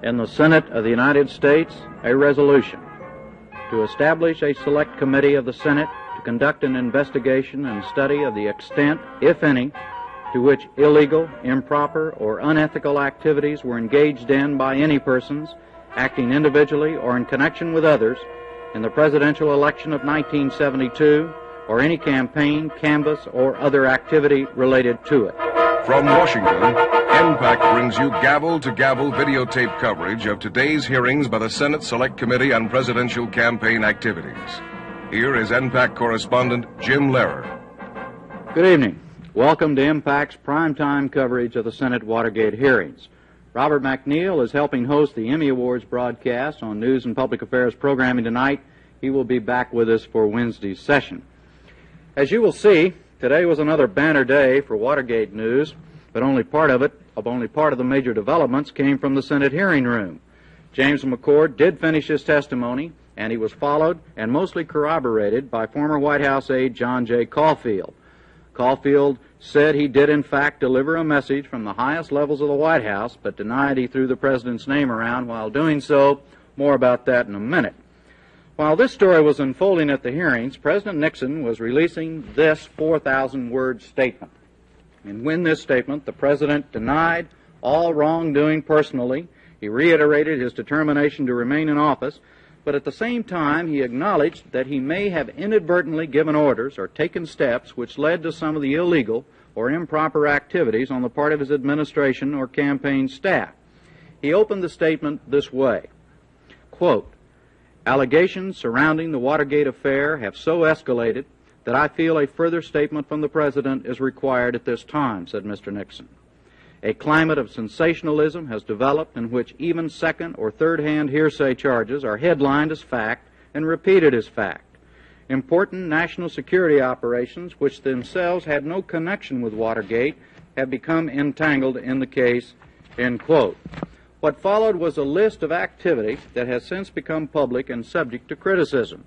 in the Senate of the United States a resolution to establish a select committee of the Senate to conduct an investigation and study of the extent, if any, to which illegal, improper, or unethical activities were engaged in by any persons acting individually or in connection with others in the presidential election of 1972 or any campaign, canvass, or other activity related to it. From Washington, NPAC brings you gavel-to-gavel videotape coverage of today's hearings by the Senate Select Committee on Presidential Campaign Activities. Here is NPAC correspondent Jim Lehrer. Good evening. Welcome to NPAC's primetime coverage of the Senate Watergate hearings. Robert McNeil is helping host the Emmy Awards broadcast on News and Public Affairs programming tonight. He will be back with us for Wednesday's session. As you will see, today was another banner day for Watergate news, but only part of the major developments came from the Senate hearing room. James McCord did finish his testimony, and he was followed and mostly corroborated by former White House aide John J. Caulfield. Caulfield said he did in fact deliver a message from the highest levels of the White House, but denied he threw the president's name around while doing so. More about that in a minute. While this story was unfolding at the hearings, President Nixon was releasing this 4,000-word statement. And in this statement, the president denied all wrongdoing personally. He reiterated his determination to remain in office, but at the same time, he acknowledged that he may have inadvertently given orders or taken steps which led to some of the illegal or improper activities on the part of his administration or campaign staff. He opened the statement this way, quote, "Allegations surrounding the Watergate affair have so escalated that I feel a further statement from the President is required at this time," said Mr. Nixon. "A climate of sensationalism has developed in which even second- or third-hand hearsay charges are headlined as fact and repeated as fact. Important national security operations, which themselves had no connection with Watergate, have become entangled in the case," end quote. What followed was a list of activity that has since become public and subject to criticism.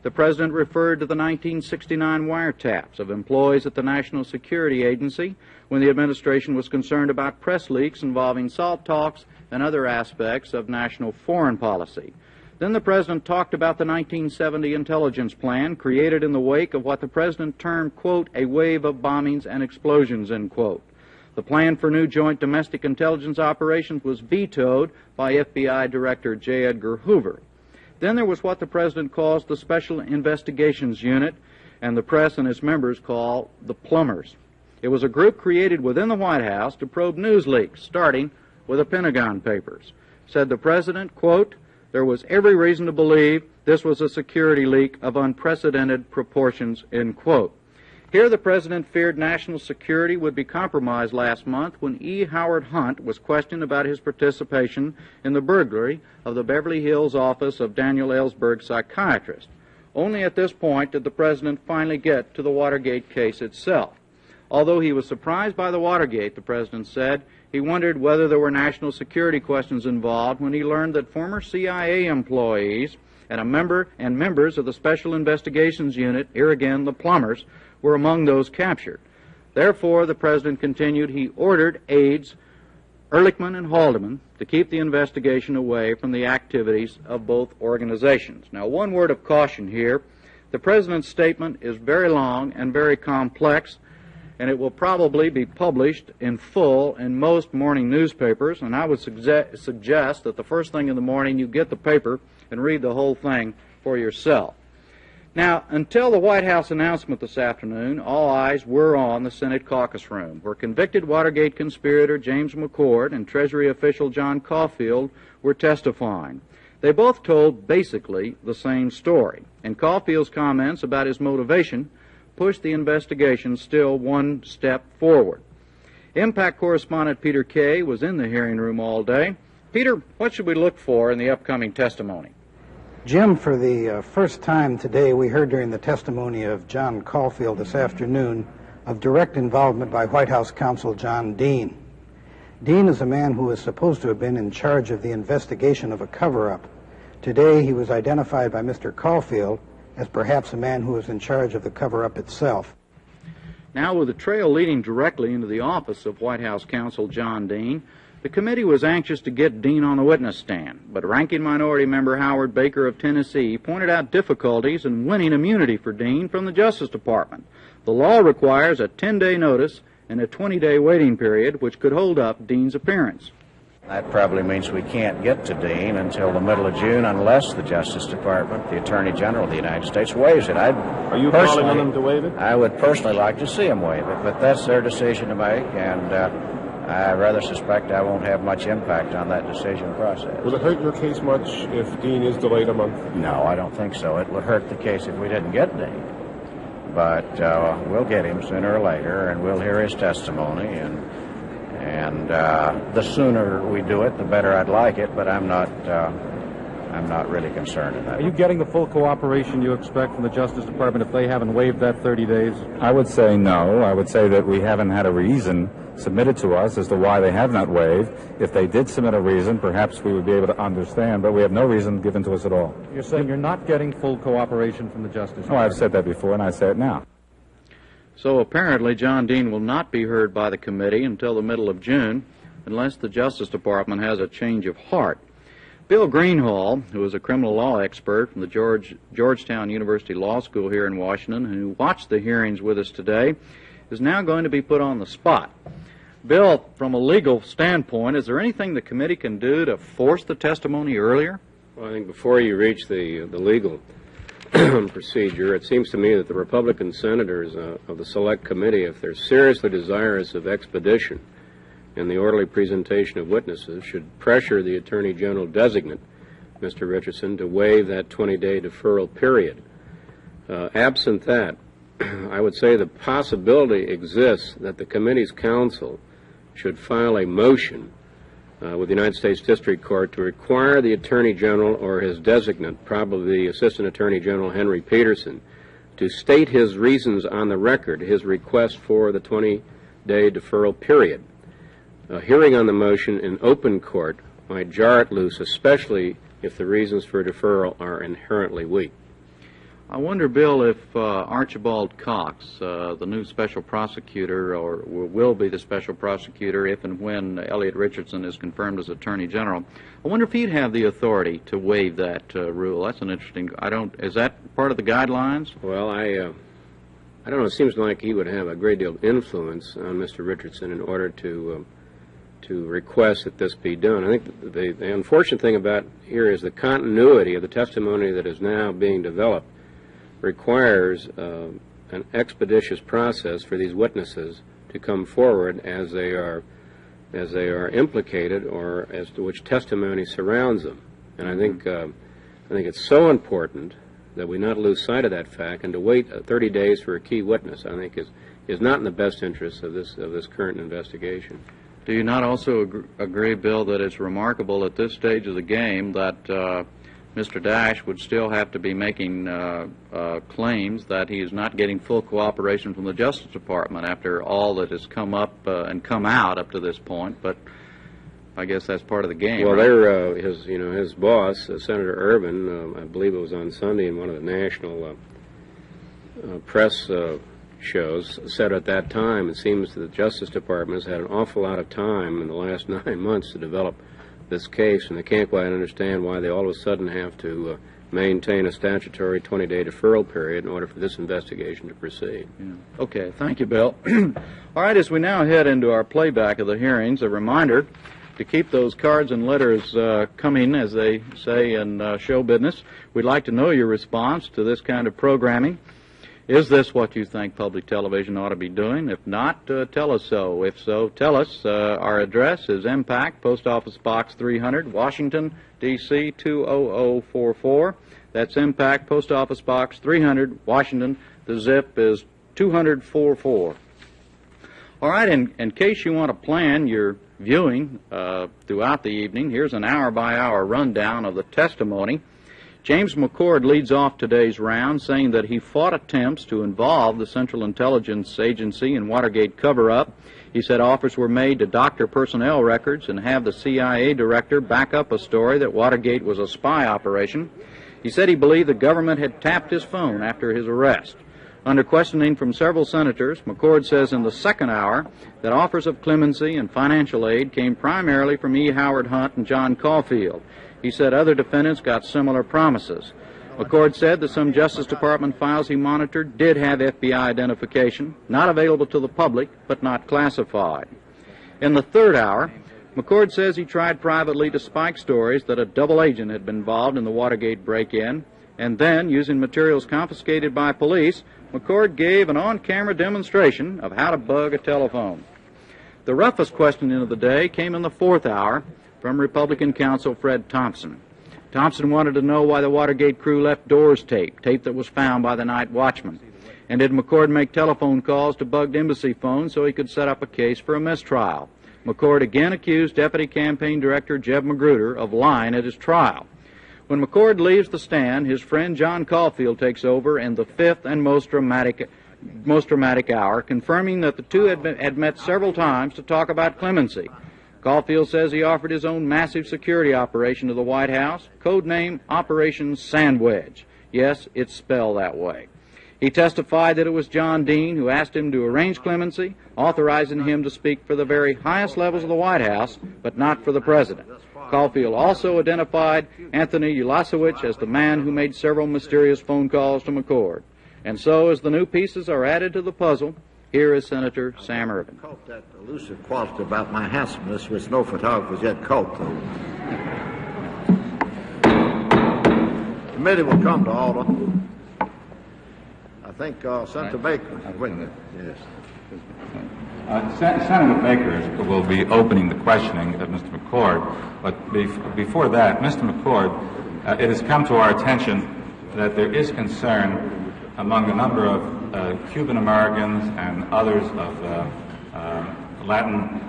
The President referred to the 1969 wiretaps of employees at the National Security Agency when the administration was concerned about press leaks involving SALT talks and other aspects of national foreign policy. Then the President talked about the 1970 intelligence plan created in the wake of what the President termed, quote, "a wave of bombings and explosions," end quote. The plan for new joint domestic intelligence operations was vetoed by FBI Director J. Edgar Hoover. Then there was what the President calls the Special Investigations Unit, and the press and its members call the Plumbers. It was a group created within the White House to probe news leaks, starting with the Pentagon Papers. Said the President, quote, "There was every reason to believe this was a security leak of unprecedented proportions," end quote. Here the President feared national security would be compromised last month when E. Howard Hunt was questioned about his participation in the burglary of the Beverly Hills office of Daniel Ellsberg, psychiatrist. Only at this point did the President finally get to the Watergate case itself. Although he was surprised by the Watergate, the President said, he wondered whether there were national security questions involved when he learned that former CIA employees and members of the Special Investigations Unit, here again the Plumbers, were among those captured. Therefore, the President continued, he ordered aides Ehrlichman and Haldeman to keep the investigation away from the activities of both organizations. Now, one word of caution here. The President's statement is very long and very complex, and it will probably be published in full in most morning newspapers, and I would suggest that the first thing in the morning you get the paper and read the whole thing for yourself. Now, until the White House announcement this afternoon, all eyes were on the Senate caucus room, where convicted Watergate conspirator James McCord and Treasury official John Caulfield were testifying. They both told basically the same story, and Caulfield's comments about his motivation pushed the investigation still one step forward. NPAC correspondent Peter Kay was in the hearing room all day. Peter, what should we look for in the upcoming testimony? Jim, for the first time today, we heard during the testimony of John Caulfield this afternoon of direct involvement by White House counsel John Dean. Dean is a man who is supposed to have been in charge of the investigation of a cover-up. Today, he was identified by Mr. Caulfield as perhaps a man who was in charge of the cover-up itself. Now, with the trail leading directly into the office of White House counsel John Dean, The committee was anxious to get Dean on the witness stand, but Ranking Minority Member Howard Baker of Tennessee pointed out difficulties in winning immunity for Dean from the Justice Department. The law requires a 10-day notice and a 20-day waiting period, which could hold up Dean's appearance. That probably means we can't get to Dean until the middle of June unless the Justice Department, the Attorney General of the United States, waives it. Are you calling on them to waive it? I would personally like to see them waive it, but that's their decision to make, and I rather suspect I won't have much impact on that decision process. Will it hurt your case much if Dean is delayed a month? No, I don't think so. It would hurt the case if we didn't get Dean. But we'll get him sooner or later, and we'll hear his testimony, and the sooner we do it, the better I'd like it, but I'm not really concerned in that. Are you getting the full cooperation you expect from the Justice Department if they haven't waived that 30 days? I would say no. I would say that we haven't had a reason submitted to us as to why they have not waived. If they did submit a reason, perhaps we would be able to understand, but we have no reason given to us at all. You're saying you're not getting full cooperation from the Justice Department? Oh, I've said that before, and I say it now. So apparently John Dean will not be heard by the committee until the middle of June, unless the Justice Department has a change of heart. Bill Greenhall, who is a criminal law expert from the Georgetown University Law School here in Washington, who watched the hearings with us today, is now going to be put on the spot. Bill, from a legal standpoint, is there anything the committee can do to force the testimony earlier? Well, I think before you reach the legal procedure, it seems to me that the Republican senators of the Select Committee, if they're seriously desirous of expedition in the orderly presentation of witnesses, should pressure the Attorney General designate, Mr. Richardson, to waive that 20-day deferral period. Absent that, I would say the possibility exists that the committee's counsel should file a motion with the United States District Court to require the Attorney General or his designate, probably the Assistant Attorney General Henry Peterson, to state his reasons on the record, his request for the 20-day deferral period. A hearing on the motion in open court might jar it loose, especially if the reasons for deferral are inherently weak. I wonder, Bill, if Archibald Cox, the new special prosecutor, or will be the special prosecutor if and when Elliot Richardson is confirmed as Attorney General, I wonder if he'd have the authority to waive that rule. That's an interesting. Is that part of the guidelines? Well, I don't know. It seems like he would have a great deal of influence on Mr. Richardson in order to request that this be done. I think the unfortunate thing about here is the continuity of the testimony that is now being developed requires an expeditious process for these witnesses to come forward as they are implicated or as to which testimony surrounds them. And I think it's so important that we not lose sight of that fact, and to wait 30 days for a key witness, I think, is not in the best interest of this current investigation. Do you not also agree, Bill, that it's remarkable at this stage of the game that Mr. Dash would still have to be making claims that he is not getting full cooperation from the Justice Department after all that has come up and come out up to this point? But I guess that's part of the game. Well, right? his boss, Senator Ervin, I believe it was on Sunday in one of the national press shows, said at that time, it seems that the Justice Department has had an awful lot of time in the last 9 months to develop this case, and they can't quite understand why they all of a sudden have to maintain a statutory 20-day deferral period in order for this investigation to proceed. Yeah. Okay, thank you, Bill. All right, as we now head into our playback of the hearings, a reminder to keep those cards and letters coming, as they say in show business. We'd like to know your response to this kind of programming. Is this what you think public television ought to be doing? If not, tell us so. If so, tell us. Our address is Impact, Post Office Box 300, Washington, D.C. 20044. That's Impact, Post Office Box 300, Washington. The zip is 20044. All right, in case you want to plan your viewing throughout the evening, here's an hour-by-hour rundown of the testimony. James McCord leads off today's round, saying that he fought attempts to involve the Central Intelligence Agency in Watergate cover-up. He said offers were made to doctor personnel records and have the CIA director back up a story that Watergate was a spy operation. He said he believed the government had tapped his phone after his arrest. Under questioning from several senators, McCord says in the second hour that offers of clemency and financial aid came primarily from E. Howard Hunt and John Caulfield. He said other defendants got similar promises. McCord said that some Justice Department files he monitored did have FBI identification, not available to the public, but not classified. In the third hour, McCord says he tried privately to spike stories that a double agent had been involved in the Watergate break-in, and then, using materials confiscated by police, McCord gave an on-camera demonstration of how to bug a telephone. The roughest questioning of the day came in the fourth hour from Republican counsel Fred Thompson. Thompson wanted to know why the Watergate crew left doors tape that was found by the night watchman. And did McCord make telephone calls to bugged embassy phones so he could set up a case for a mistrial? McCord again accused Deputy Campaign Director Jeb Magruder of lying at his trial. When McCord leaves the stand, his friend John Caulfield takes over in the fifth and most dramatic hour, confirming that the two had met several times to talk about clemency. Caulfield says he offered his own massive security operation to the White House, codenamed Operation Sandwedge. Yes, it's spelled that way. He testified that it was John Dean who asked him to arrange clemency, authorizing him to speak for the very highest levels of the White House, but not for the President. Caulfield also identified Anthony Ulasewicz as the man who made several mysterious phone calls to McCord. And so, as the new pieces are added to the puzzle, here is Senator Sam Ervin. Caught that elusive quality about my handsomeness, which no photographers yet caught, though. The committee will come to order. I think Senator Baker. Yes. Senator Baker will be opening the questioning of Mr. McCord, but before that, Mr. McCord, it has come to our attention that there is concern among a number of Cuban Americans and others of Latin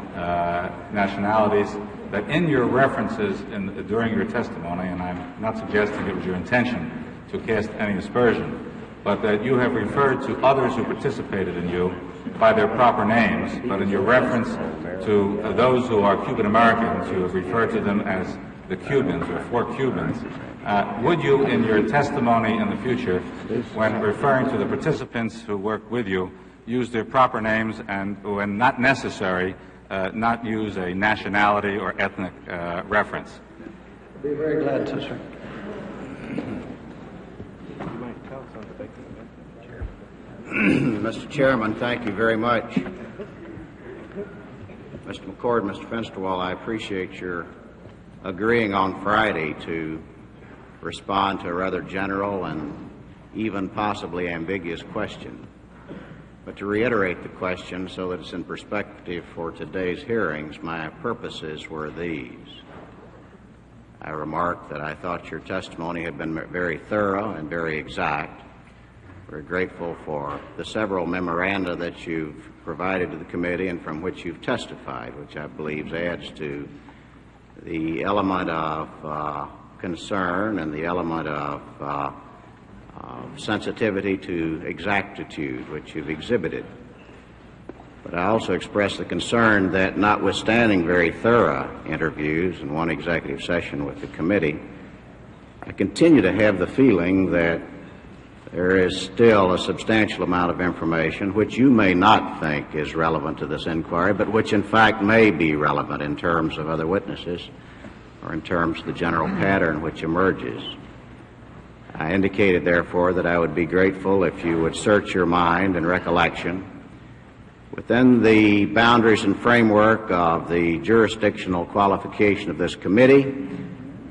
nationalities that in your references during your testimony, and I'm not suggesting it was your intention to cast any aspersion, but that you have referred to others who participated in you by their proper names, but in your reference to those who are Cuban Americans, you have referred to them as the Cubans or four Cubans. Would you, in your testimony in the future, when referring to the participants who work with you, use their proper names and, when not necessary, not use a nationality or ethnic reference? I'd be very glad to, sir. Mr. Chairman, thank you very much. Mr. McCord, Mr. Fensterwall, I appreciate your agreeing on Friday to respond to a rather general and even possibly ambiguous question. But to reiterate the question so that it's in perspective for today's hearings, my purposes were these. I remarked that I thought your testimony had been very thorough and very exact. We're grateful for the several memoranda that you've provided to the committee and from which you've testified, which I believe adds to the element of concern and the element of sensitivity to exactitude which you've exhibited. But I also express the concern that notwithstanding very thorough interviews and one executive session with the committee, I continue to have the feeling that there is still a substantial amount of information which you may not think is relevant to this inquiry, but which in fact may be relevant in terms of other witnesses or in terms of the general pattern which emerges. I indicated, therefore, that I would be grateful if you would search your mind and recollection within the boundaries and framework of the jurisdictional qualification of this committee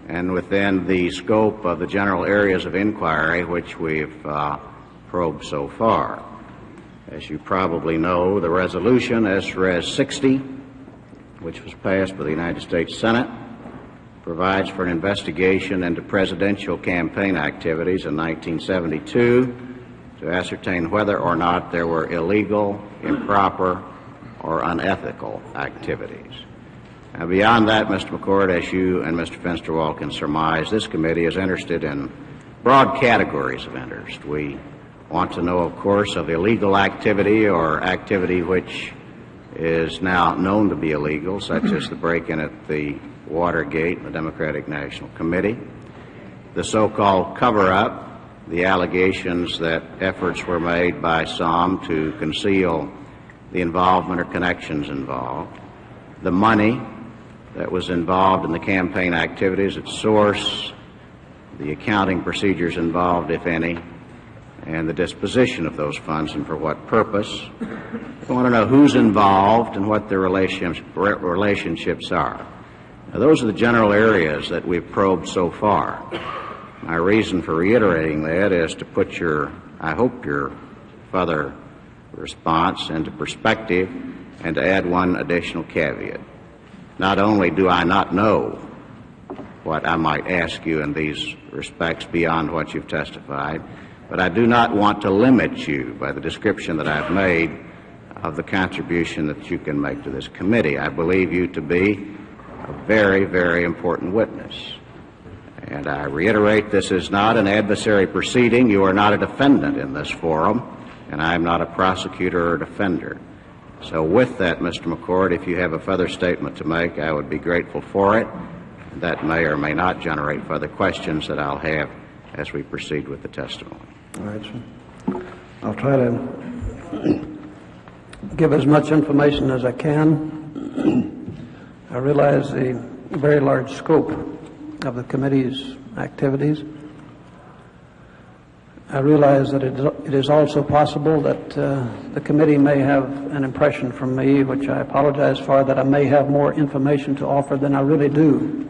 and within the scope of the general areas of inquiry which we've probed so far. As you probably know, the resolution, S-Res 60, which was passed by the United States Senate, provides for an investigation into presidential campaign activities in 1972 to ascertain whether or not there were illegal, improper, or unethical activities. Now, beyond that, Mr. McCord, as you and Mr. Fensterwall can surmise, this committee is interested in broad categories of interest. We want to know, of course, of illegal activity or activity which is now known to be illegal, such as the break-in at the Watergate, the Democratic National Committee, the so-called cover-up the allegations that efforts were made by some to conceal the involvement or connections involved, the money that was involved in the campaign activities, its source, the accounting procedures involved, if any, and the disposition of those funds and for what purpose. I want to know who's involved and what their relationships are. Now, those are the general areas that we've probed so far. My reason for reiterating that is to put I hope your further response into perspective and to add one additional caveat. Not only do I not know what I might ask you in these respects beyond what you've testified, but I do not want to limit you by the description that I've made of the contribution that you can make to this committee. I believe you to be a very, very important witness. And I reiterate, this is not an adversary proceeding. You are not a defendant in this forum, and I am not a prosecutor or defender. So with that, Mr. McCord, if you have a further statement to make, I would be grateful for it. That may or may not generate further questions that I'll have as we proceed with the testimony. All right, sir. I'll try to give as much information as I can. I realize the very large scope of the committee's activities. I realize that it is also possible that the committee may have an impression from me, which I apologize for, that I may have more information to offer than I really do.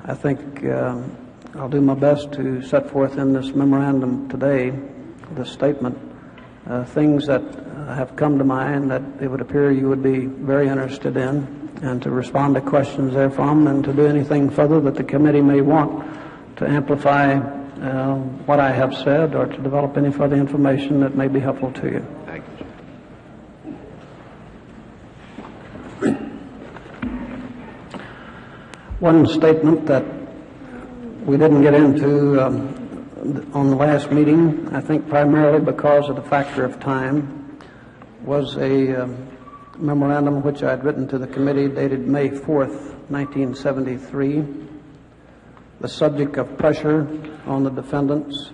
I think I'll do my best to set forth in this memorandum today, this statement, things that have come to mind that it would appear you would be very interested in, and to respond to questions therefrom, and to do anything further that the committee may want to amplify what I have said, or to develop any further information that may be helpful to you. Thank you, sir. One statement that we didn't get into on the last meeting, I think primarily because of the factor of time, was a memorandum which I had written to the committee dated May 4th, 1973, the subject of pressure on the defendants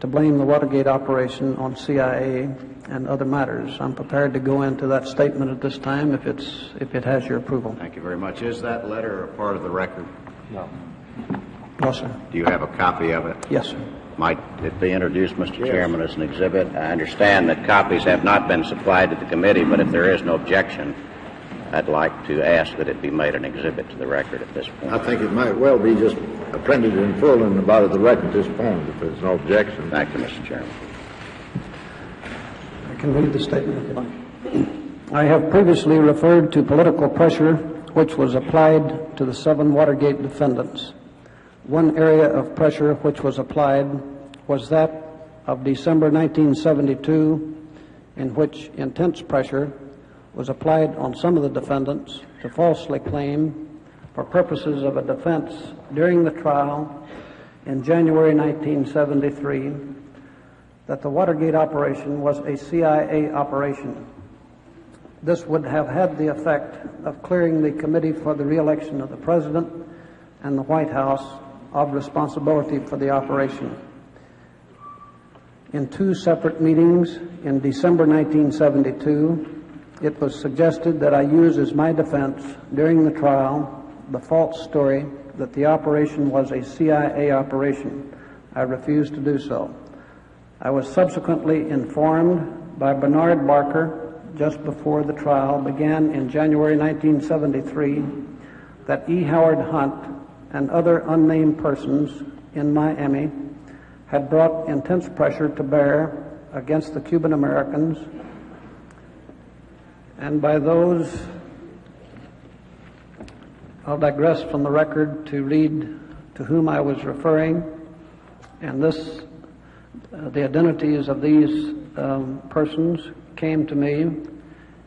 to blame the Watergate operation on CIA and other matters. I'm prepared to go into that statement at this time if it has your approval. Thank you very much. Is that letter a part of the record? No. No, sir. Do you have a copy of it? Yes, sir. Might it be introduced, Mr. Chairman, as an exhibit? I understand that copies have not been supplied to the committee, but if there is no objection, I'd like to ask that it be made an exhibit to the record at this point. I think it might well be just printed in full and about at the record at this point, if there's no objection. Thank you, Mr. Chairman. I can read the statement if you like. I have previously referred to political pressure which was applied to the 7 Watergate defendants. One area of pressure which was applied was that of December 1972, in which intense pressure was applied on some of the defendants to falsely claim, for purposes of a defense during the trial in January 1973, that the Watergate operation was a CIA operation. This would have had the effect of clearing the Committee for the Re-election of the President and the White House of responsibility for the operation. In 2 separate meetings in December 1972, it was suggested that I use as my defense during the trial the false story that the operation was a CIA operation. I refused to do so. I was subsequently informed by Bernard Barker just before the trial began in January 1973 that E. Howard Hunt and other unnamed persons in Miami had brought intense pressure to bear against the Cuban Americans, and by those, I'll digress from the record to read to whom I was referring, and the identities of these persons came to me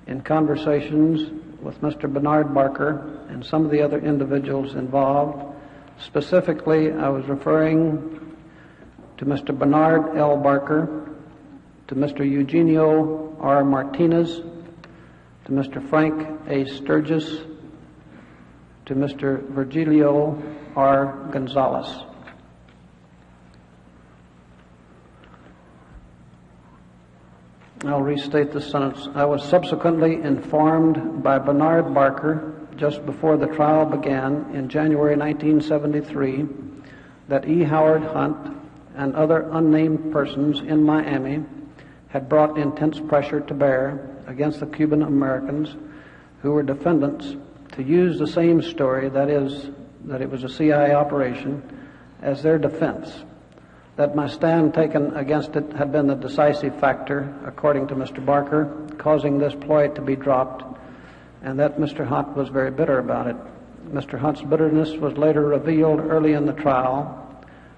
in conversations with Mr. Bernard Barker and some of the other individuals involved. Specifically, I was referring to Mr. Bernard L. Barker, to Mr. Eugenio R. Martinez, to Mr. Frank A. Sturgis, to Mr. Virgilio R. Gonzalez. I'll restate the sentence. I was subsequently informed by Bernard Barker just before the trial began in January 1973 that E. Howard Hunt and other unnamed persons in Miami had brought intense pressure to bear against the Cuban Americans who were defendants to use the same story, that is, that it was a CIA operation, as their defense. That my stand taken against it had been the decisive factor, according to Mr. Barker, causing this ploy to be dropped, and that Mr. Hunt was very bitter about it. Mr. Hunt's bitterness was later revealed early in the trial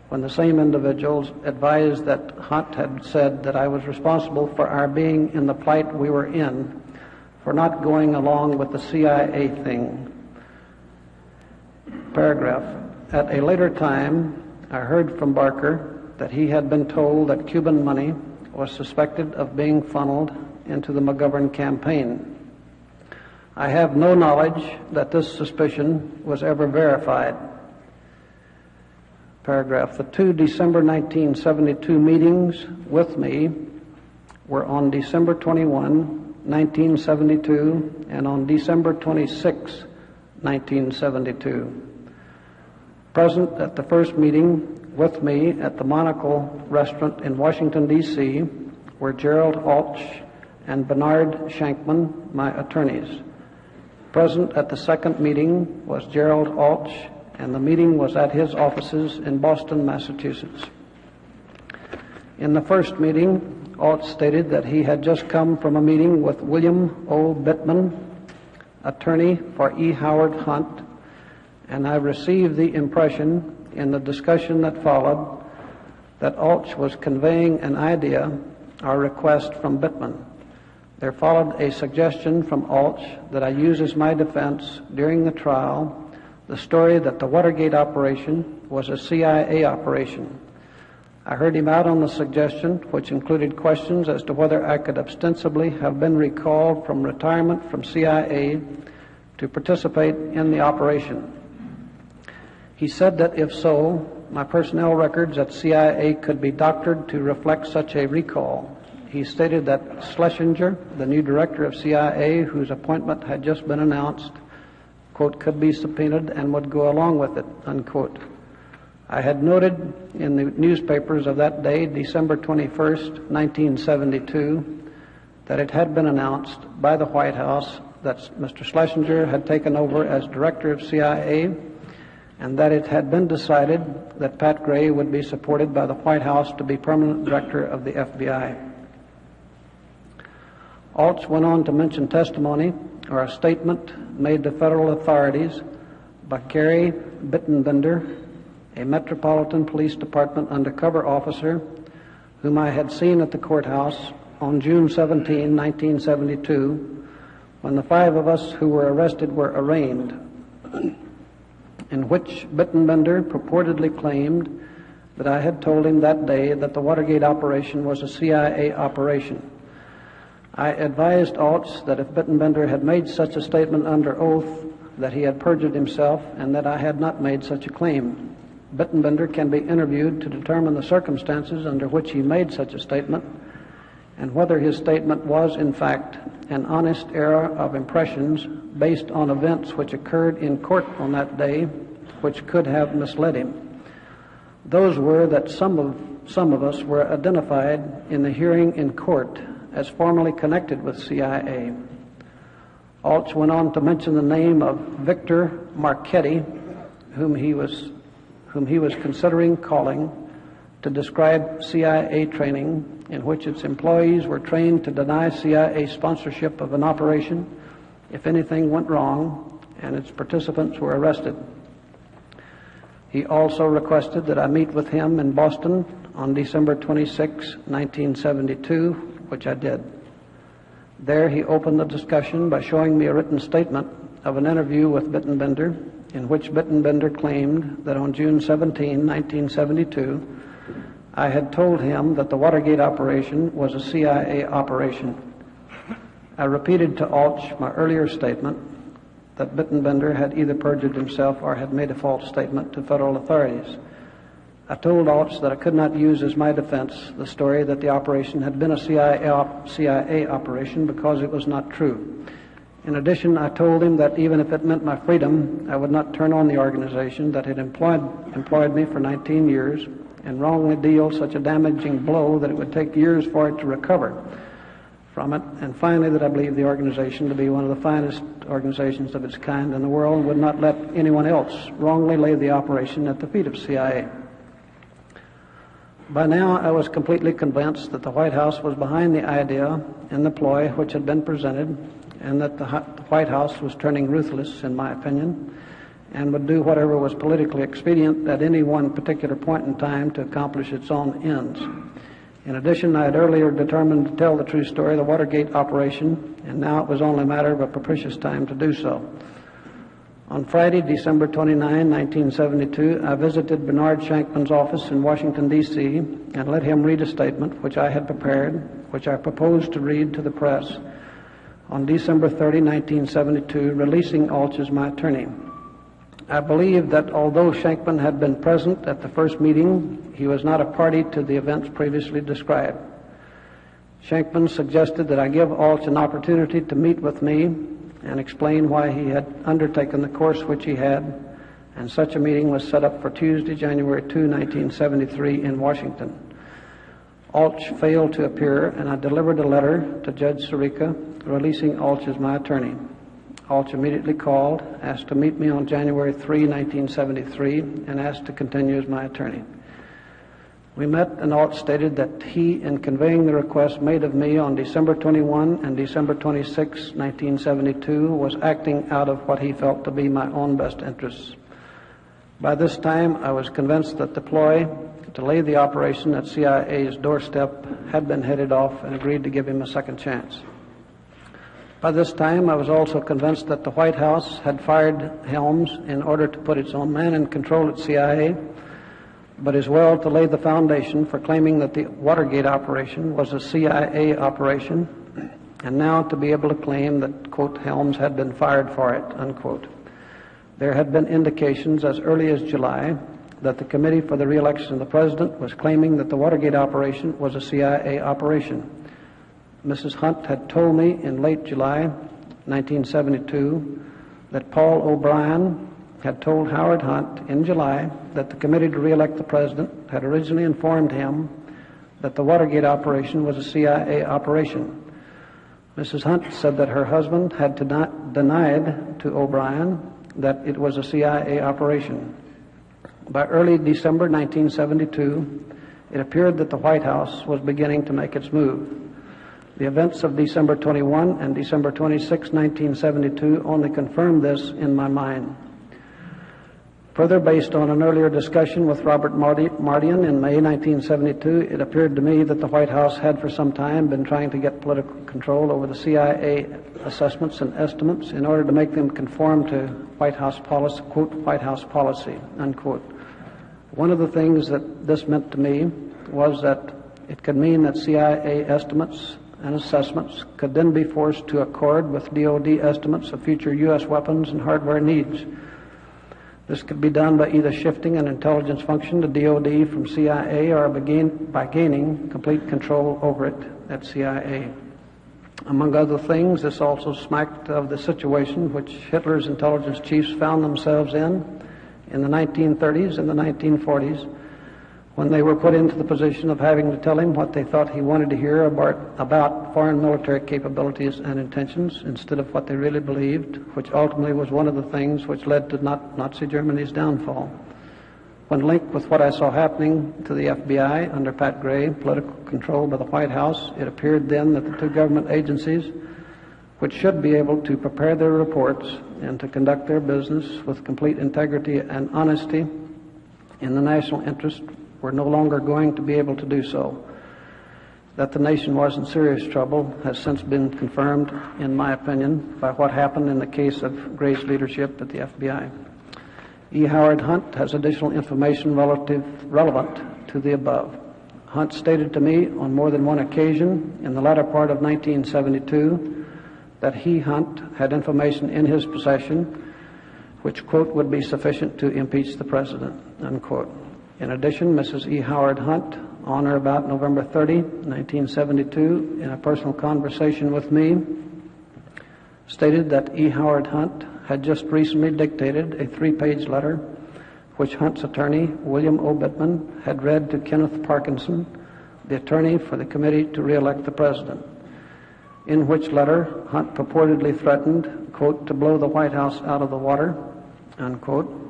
when the same individuals advised that Hunt had said that I was responsible for our being in the plight we were in for not going along with the CIA thing. Paragraph. At a later time, I heard from Barker that he had been told that Cuban money was suspected of being funneled into the McGovern campaign. I have no knowledge that this suspicion was ever verified. Paragraph. The two December 1972 meetings with me were on December 21, 1972, and on December 26, 1972. Present at the first meeting with me at the Monocle Restaurant in Washington, D.C., were Gerald Alch and Bernard Shankman, my attorneys. Present at the second meeting was Gerald Alch, and the meeting was at his offices in Boston, Massachusetts. In the first meeting, Alch stated that he had just come from a meeting with William O. Bittman, attorney for E. Howard Hunt, and I received the impression in the discussion that followed that Alch was conveying an idea or request from Bittman. There followed a suggestion from Alch that I use as my defense during the trial the story that the Watergate operation was a CIA operation. I heard him out on the suggestion, which included questions as to whether I could ostensibly have been recalled from retirement from CIA to participate in the operation. He said that if so, my personnel records at CIA could be doctored to reflect such a recall. He stated that Schlesinger, the new director of CIA, whose appointment had just been announced, quote, could be subpoenaed and would go along with it, unquote. I had noted in the newspapers of that day, December 21st, 1972, that it had been announced by the White House that Mr. Schlesinger had taken over as director of CIA, and that it had been decided that Pat Gray would be supported by the White House to be permanent director of the FBI. Alch went on to mention testimony or a statement made to federal authorities by Gary Bittenbender, a Metropolitan Police Department undercover officer whom I had seen at the courthouse on June 17, 1972, when the five of us who were arrested were arraigned, in which Bittenbender purportedly claimed that I had told him that day that the Watergate operation was a CIA operation. I advised Alch that if Bittenbender had made such a statement under oath, that he had perjured himself and that I had not made such a claim. Bittenbender can be interviewed to determine the circumstances under which he made such a statement and whether his statement was, in fact, an honest error of impressions based on events which occurred in court on that day, which could have misled him. Those were that some of us were identified in the hearing in court as formerly connected with CIA. Alch went on to mention the name of Victor Marchetti, whom he was considering calling to describe CIA training in which its employees were trained to deny CIA sponsorship of an operation if anything went wrong and its participants were arrested. He also requested that I meet with him in Boston on December 26, 1972, which I did. There he opened the discussion by showing me a written statement of an interview with Bittenbender, in which Bittenbender claimed that on June 17, 1972, I had told him that the Watergate operation was a CIA operation. I repeated to Alch my earlier statement that Bittenbender had either perjured himself or had made a false statement to federal authorities. I told Alts that I could not use as my defense the story that the operation had been a CIA operation because it was not true. In addition, I told him that even if it meant my freedom, I would not turn on the organization that had employed me for 19 years and wrongly deal such a damaging blow that it would take years for it to recover from it. And finally, that I believe the organization to be one of the finest organizations of its kind in the world and would not let anyone else wrongly lay the operation at the feet of CIA. By now, I was completely convinced that the White House was behind the idea and the ploy which had been presented, and that the White House was turning ruthless, in my opinion, and would do whatever was politically expedient at any one particular point in time to accomplish its own ends. In addition, I had earlier determined to tell the true story of the Watergate operation, and now it was only a matter of a propitious time to do so. On Friday, December 29, 1972, I visited Bernard Shankman's office in Washington, D.C., and let him read a statement which I had prepared, which I proposed to read to the press on December 30, 1972, releasing Alch as my attorney. I believe that although Shankman had been present at the first meeting, he was not a party to the events previously described. Shankman suggested that I give Alch an opportunity to meet with me and explain why he had undertaken the course which he had, and such a meeting was set up for Tuesday, January 2, 1973 in Washington. Alch failed to appear, and I delivered a letter to Judge Sirica releasing Alch as my attorney. Alch immediately called, asked to meet me on January 3, 1973, and asked to continue as my attorney. We met, and Alch stated that he, in conveying the request made of me on December 21 and December 26, 1972, was acting out of what he felt to be my own best interests. By this time, I was convinced that the ploy to lay the operation at CIA's doorstep had been headed off, and agreed to give him a second chance. By this time, I was also convinced that the White House had fired Helms in order to put its own man in control at CIA, but as well to lay the foundation for claiming that the Watergate operation was a CIA operation, and now to be able to claim that, quote, Helms had been fired for it, unquote. There had been indications as early as July that the Committee for the Re-election of the President was claiming that the Watergate operation was a CIA operation. Mrs. Hunt had told me in late July 1972 that Paul O'Brien had told Howard Hunt in July that the Committee to Re-elect the President had originally informed him that the Watergate operation was a CIA operation. Mrs. Hunt said that her husband had denied to O'Brien that it was a CIA operation. By early December 1972, it appeared that the White House was beginning to make its move. The events of December 21 and December 26, 1972 only confirmed this in my mind. Further, based on an earlier discussion with Robert Mardian in May 1972, it appeared to me that the White House had for some time been trying to get political control over the CIA assessments and estimates in order to make them conform to White House policy, quote, White House policy, unquote. One of the things that this meant to me was that it could mean that CIA estimates and assessments could then be forced to accord with DoD estimates of future U.S. weapons and hardware needs. This could be done by either shifting an intelligence function to DoD from CIA or by gaining complete control over it at CIA. Among other things, this also smacked of the situation which Hitler's intelligence chiefs found themselves in the 1930s and the 1940s, when they were put into the position of having to tell him what they thought he wanted to hear about foreign military capabilities and intentions instead of what they really believed, which ultimately was one of the things which led to Nazi Germany's downfall. When linked with what I saw happening to the FBI under Pat Gray, political control by the White House, it appeared then that the two government agencies, which should be able to prepare their reports and to conduct their business with complete integrity and honesty in the national interest, were no longer going to be able to do so. That the nation was in serious trouble has since been confirmed, in my opinion, by what happened in the case of Gray's leadership at the FBI. E. Howard Hunt has additional information relevant to the above. Hunt stated to me on more than one occasion in the latter part of 1972 that he, Hunt, had information in his possession which, quote, would be sufficient to impeach the president, unquote. In addition, Mrs. E. Howard Hunt, on or about November 30, 1972, in a personal conversation with me, stated that E. Howard Hunt had just recently dictated a 3-page letter which Hunt's attorney, William O. Bittman, had read to Kenneth Parkinson, the attorney for the committee to re-elect the president, in which letter Hunt purportedly threatened, quote, to blow the White House out of the water, unquote.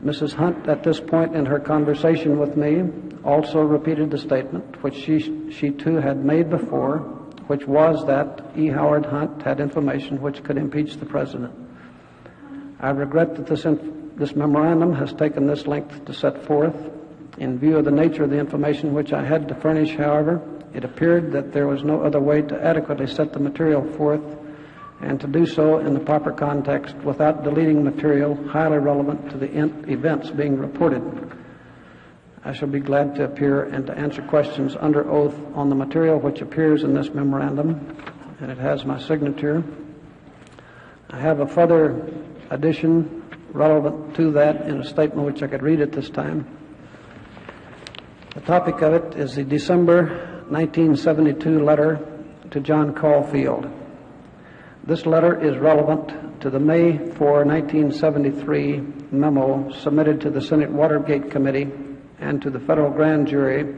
Mrs. Hunt, at this point in her conversation with me, also repeated the statement which she too had made before, which was that E. Howard Hunt had information which could impeach the president. I regret that this memorandum has taken this length to set forth. In view of the nature of the information which I had to furnish, however, it appeared that there was no other way to adequately set the material forth and to do so in the proper context without deleting material highly relevant to the events being reported. I shall be glad to appear and to answer questions under oath on the material which appears in this memorandum, and it has my signature. I have a further addition relevant to that in a statement which I could read at this time. The topic of it is the December 1972 letter to John Caulfield. This letter is relevant to the May 4, 1973 memo submitted to the Senate Watergate Committee and to the federal grand jury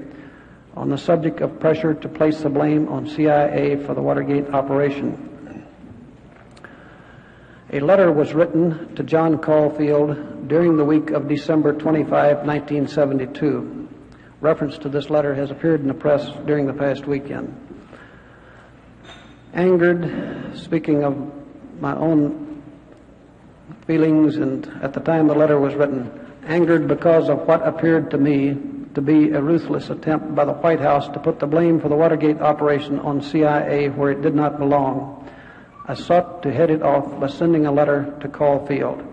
on the subject of pressure to place the blame on CIA for the Watergate operation. A letter was written to John Caulfield during the week of December 25, 1972. Reference to this letter has appeared in the press during the past weekend. Angered, speaking of my own feelings, and at the time the letter was written, angered because of what appeared to me to be a ruthless attempt by the White House to put the blame for the Watergate operation on CIA where it did not belong, I sought to head it off by sending a letter to Caulfield.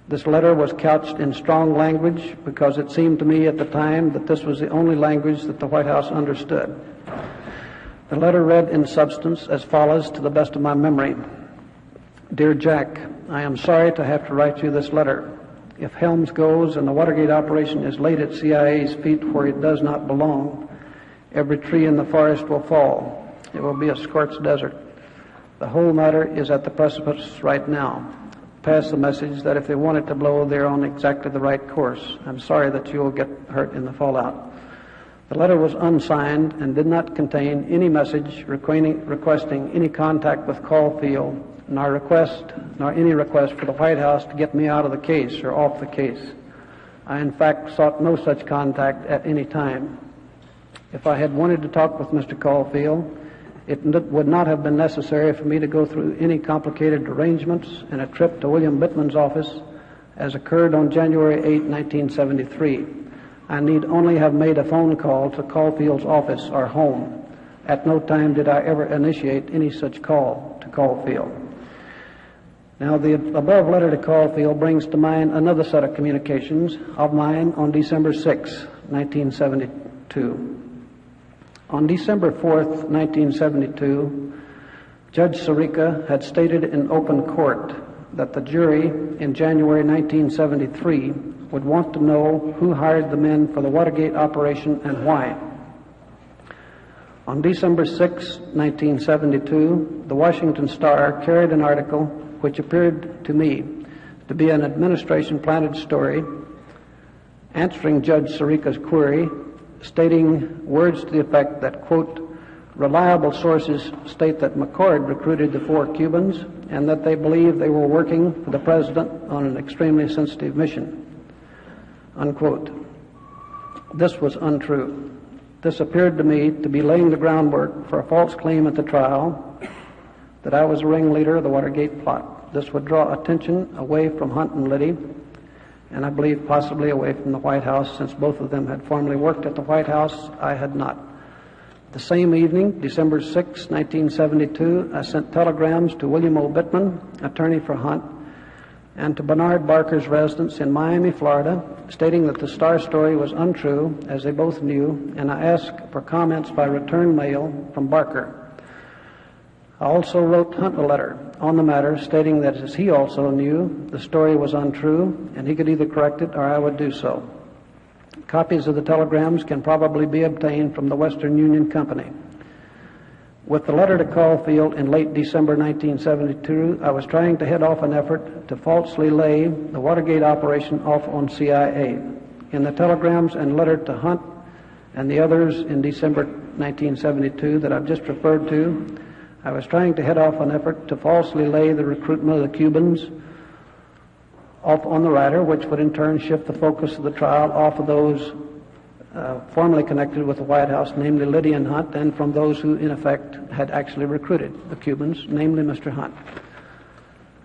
This letter was couched in strong language because it seemed to me at the time that this was the only language that the White House understood. The letter read in substance as follows to the best of my memory. Dear Jack, I am sorry to have to write you this letter. If Helms goes and the Watergate operation is laid at CIA's feet where it does not belong, every tree in the forest will fall. It will be a scorched desert. The whole matter is at the precipice right now. Pass the message that if they want it to blow, they're on exactly the right course. I'm sorry that you will get hurt in the fallout. The letter was unsigned and did not contain any message requesting any contact with Caulfield, nor any request for the White House to get me out of the case or off the case. I, in fact, sought no such contact at any time. If I had wanted to talk with Mr. Caulfield, it would not have been necessary for me to go through any complicated arrangements and a trip to William Bittman's office as occurred on January 8, 1973. I need only have made a phone call to Caulfield's office or home. At no time did I ever initiate any such call to Caulfield. Now, the above letter to Caulfield brings to mind another set of communications of mine on December 6, 1972. On December 4th, 1972, Judge Sirica had stated in open court that the jury in January 1973 would want to know who hired the men for the Watergate operation and why. On December 6, 1972, the Washington Star carried an article which appeared to me to be an administration-planted story answering Judge Sirica's query, stating words to the effect that, quote, reliable sources state that McCord recruited the 4 Cubans and that they believe they were working for the president on an extremely sensitive mission, unquote. This was untrue. This appeared to me to be laying the groundwork for a false claim at the trial that I was a ringleader of the Watergate plot. This would draw attention away from Hunt and Liddy, and I believe possibly away from the White House, since both of them had formerly worked at the White House. I had not. The same evening, December 6, 1972, I sent telegrams to William O. Bittman, attorney for Hunt, and to Bernard Barker's residence in Miami, Florida, stating that the Star story was untrue, as they both knew, and I asked for comments by return mail from Barker. I also wrote Hunt a letter on the matter, stating that, as he also knew, the story was untrue, and he could either correct it or I would do so. Copies of the telegrams can probably be obtained from the Western Union Company. With the letter to Caulfield in late December 1972, I was trying to head off an effort to falsely lay the Watergate operation off on CIA. In the telegrams and letter to Hunt and the others in December 1972 that I've just referred to, I was trying to head off an effort to falsely lay the recruitment of the Cubans off on the writer, which would in turn shift the focus of the trial off of those formerly connected with the White House, namely Liddy and Hunt, and from those who in effect had actually recruited the Cubans, namely Mr. Hunt.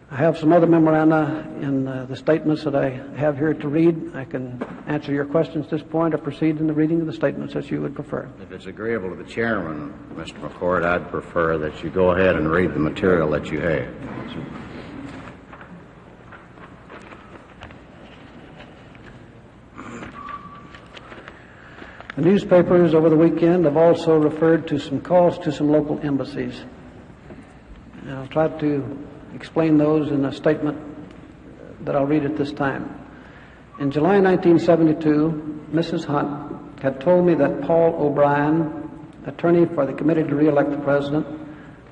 I have some other memoranda in the statements that I have here to read. I can answer your questions at this point or proceed in the reading of the statements as you would prefer. If it's agreeable to the chairman, Mr. McCord, I'd prefer that you go ahead and read the material that you have. The newspapers over the weekend have also referred to some calls to some local embassies. And I'll try to explain those in a statement that I'll read at this time. In July 1972, Mrs. Hunt had told me that Paul O'Brien, attorney for the committee to re-elect the president,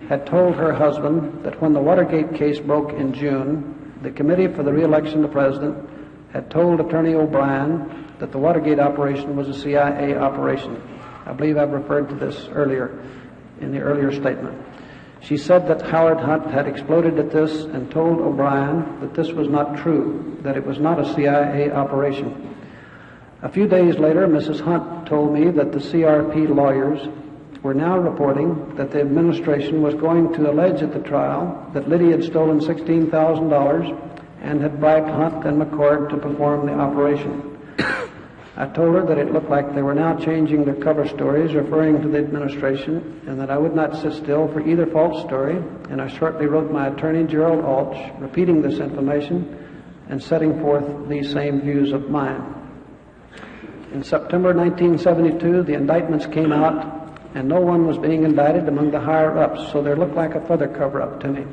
had told her husband that when the Watergate case broke in June, the committee for the re-election of the president had told Attorney O'Brien that the Watergate operation was a CIA operation. I believe I've referred to this earlier in the earlier statement. She said that Howard Hunt had exploded at this and told O'Brien that this was not true, that it was not a CIA operation. A few days later, Mrs. Hunt told me that the CRP lawyers were now reporting that the administration was going to allege at the trial that Liddy had stolen $16,000 and had bribed Hunt and McCord to perform the operation. I told her that it looked like they were now changing their cover stories, referring to the administration, and that I would not sit still for either false story, and I shortly wrote my attorney, Gerald Alch, repeating this information and setting forth these same views of mine. In September 1972, the indictments came out, and no one was being indicted among the higher-ups, so there looked like a further cover-up to me.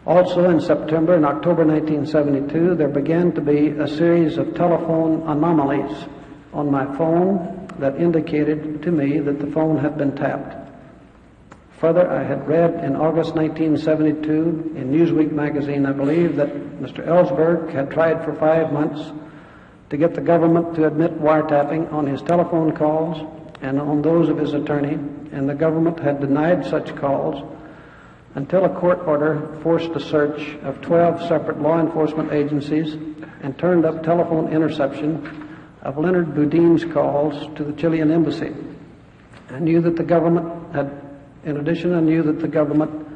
Also in September and October 1972, there began to be a series of telephone anomalies on my phone that indicated to me that the phone had been tapped. Further, I had read in August 1972 in Newsweek magazine, I believe, that Mr. Ellsberg had tried for 5 months to get the government to admit wiretapping on his telephone calls and on those of his attorney, and the government had denied such calls until a court order forced a search of 12 separate law enforcement agencies and turned up telephone interception of Leonard Boudin's calls to the Chilean embassy. I knew that the government had, in addition, I knew that the government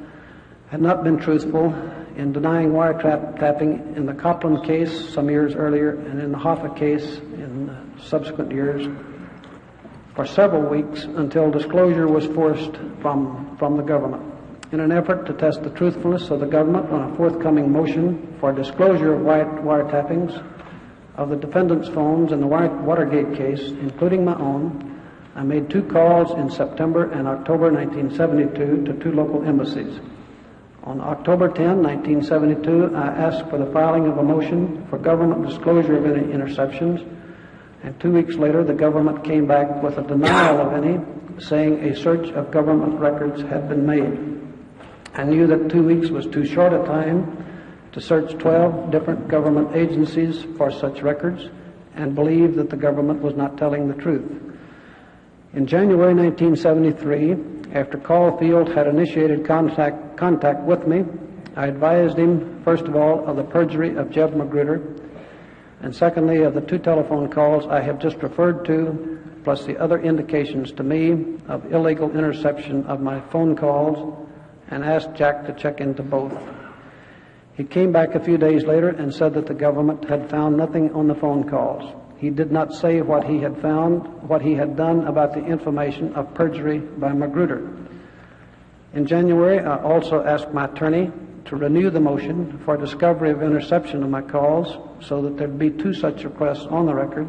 had not been truthful in denying wiretapping in the Copland case some years earlier and in the Hoffa case in subsequent years for several weeks until disclosure was forced from the government. In an effort to test the truthfulness of the government on a forthcoming motion for disclosure of wiretappings of the defendant's phones in the Watergate case, including my own, I made 2 calls in September and October 1972 to 2 local embassies. On October 10, 1972, I asked for the filing of a motion for government disclosure of any interceptions, and 2 weeks later the government came back with a denial of any, saying a search of government records had been made. I knew that 2 weeks was too short a time to search 12 different government agencies for such records and believed that the government was not telling the truth. In January 1973, after Caulfield had initiated contact with me, I advised him, first of all, of the perjury of Jeb Magruder, and secondly, of the 2 telephone calls I have just referred to, plus the other indications to me of illegal interception of my phone calls, and asked Jack to check into both. He came back a few days later and said that the government had found nothing on the phone calls. He did not say what he had found, what he had done about the information of perjury by Magruder. In January, I also asked my attorney to renew the motion for discovery of interception of my calls so that there'd be 2 such requests on the record,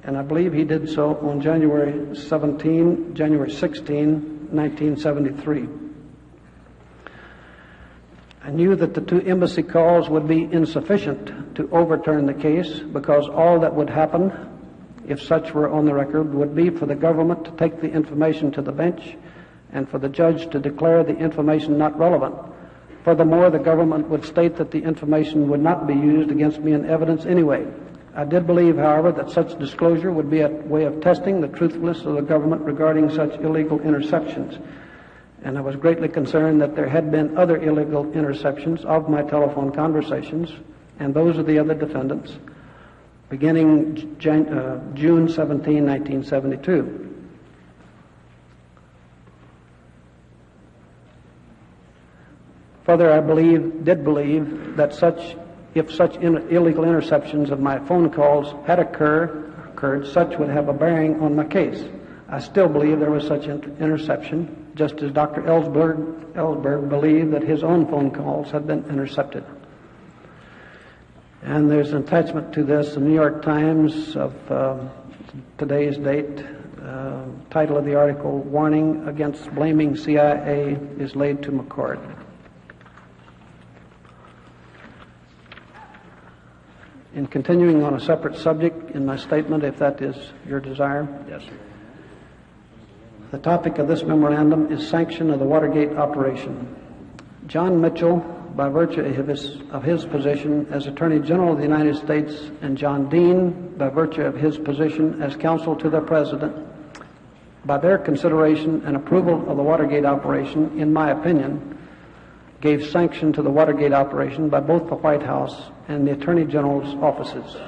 and I believe he did so on January 16, 1973. I knew that the 2 embassy calls would be insufficient to overturn the case because all that would happen if such were on the record, would be for the government to take the information to the bench and for the judge to declare the information not relevant. Furthermore, the government would state that the information would not be used against me in evidence anyway. I did believe, however, that such disclosure would be a way of testing the truthfulness of the government regarding such illegal interceptions. And I was greatly concerned that there had been other illegal interceptions of my telephone conversations and those of the other defendants beginning June 17, 1972. Further, I did believe that if such illegal interceptions of my phone calls had occurred, such would have a bearing on my case. I still believe there was such interception, just as Dr. Ellsberg believed that his own phone calls had been intercepted. And there's an attachment to this, the New York Times of today's date. Title of the article, "Warning Against Blaming CIA is Laid to McCord." In continuing on a separate subject in my statement, if that is your desire. Yes, sir. The topic of this memorandum is sanction of the Watergate operation. John Mitchell, by virtue of his position as Attorney General of the United States, and John Dean, by virtue of his position as counsel to the President, by their consideration and approval of the Watergate operation, in my opinion, gave sanction to the Watergate operation by both the White House and the Attorney General's offices.